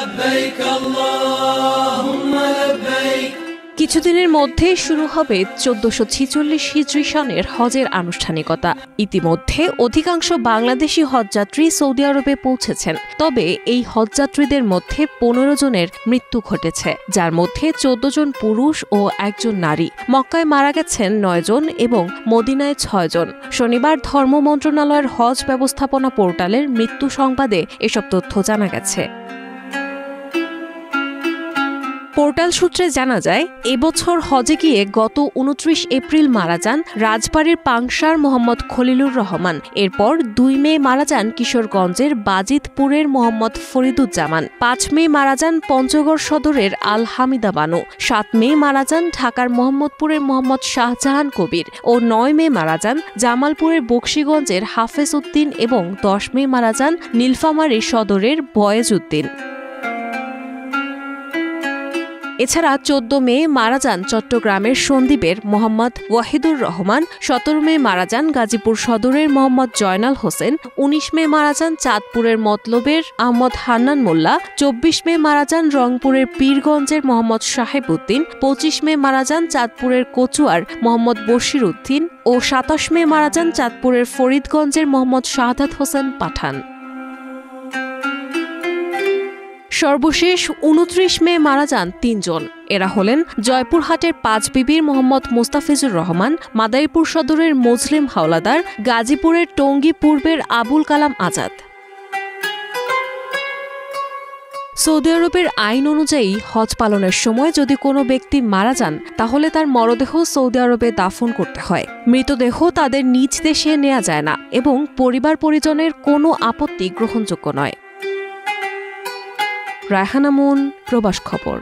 لبيك اللهم لبيك। কিছুদিনের মধ্যে শুরু হবে 1446 হিজরি সনের হজের আনুষ্ঠানিকতা। ইতিমধ্যে অধিকাংশ বাংলাদেশি হজযাত্রী সৌদি আরবে পৌঁছেছেন। তবে এই হজযাত্রীদের মধ্যে 15 জনের মৃত্যু ঘটেছে, যার মধ্যে 14 জন পুরুষ ও 1 জন নারী। মক্কায় মারা গেছেন 9 জন এবং মদিনায় 6 জন। শনিবার ধর্ম মন্ত্রণালয়ের হজ ব্যবস্থাপনা পোর্টালের মৃত্যু সংবাদে এসব তথ্য জানা গেছে। পোর্টাল সূত্রে জানা যায়, এবছর হজে গিয়ে গত 29 এপ্রিল মারা যান রাজবাড়ীর পাংশার মোহাম্মদ খলিলুর রহমান। এরপর 2 মে মারা যান কিশোরগঞ্জের বাজিতপুরের মোহাম্মদ ফরিদুজ্জামান। 5 মে মারা যান পঞ্চগড় সদরের আল হামিদা বানু। 7 মে মারা যান ঢাকার মোহাম্মদপুরের মোহাম্মদ শাহজাহান কবির ও 9 মে মারা যান জামালপুরের বকশীগঞ্জের হাফেজ উদ্দিন এবং 10 মে মারা যান নীলফামারী সদরের বয়েজ উদ্দিন। এছাড়া 14 মে মারা যান চট্টগ্রামের সন্দ্বীপের মোহাম্মদ ওয়াহিদুর রহমান। 17 মে মারা যান গাজীপুর সদরের মোহাম্মদ জয়নাল হোসেন। 19 মে মারা যান চাঁদপুরের মতলবের আহমদ হান্নান মোল্লা। 24 মে মারা যান রংপুরের পীরগঞ্জের মোহাম্মদ সাহেব উদ্দিন। 25 মে মারা যান চাঁদপুরের কচুয়ার মোহাম্মদ বশির উদ্দিন ও 27 মে মারা যান চাঁদপুরের ফরিদগঞ্জের মোহাম্মদ শাহাদাত হোসেন পাঠান। সর্বশেষ 29 মে মারা যান 3 জন। এরা হলেন জয়পুরহাটের 5 বিবির মোহাম্মদ মুস্তাফিজুর রহমান, মাদারীপুর সদরের মজলিম হাওলাদার, গাজীপুরের টঙ্গী পূর্বের আবুল কালাম আজাদ। সৌদি আরবের আইন অনুযায়ী হজ পালনের সময় যদি কোনো ব্যক্তি মারা যান, তাহলে তার মরদেহ সৌদি আরবে দাফন করতে হয়। মৃতদেহ তাদের নিজ দেশে নেওয়া যায় না এবং পরিবার পরিজনের কোনো আপত্তি গ্রহণযোগ্য নয়। রায়হানা মুন, প্রবাস খবর।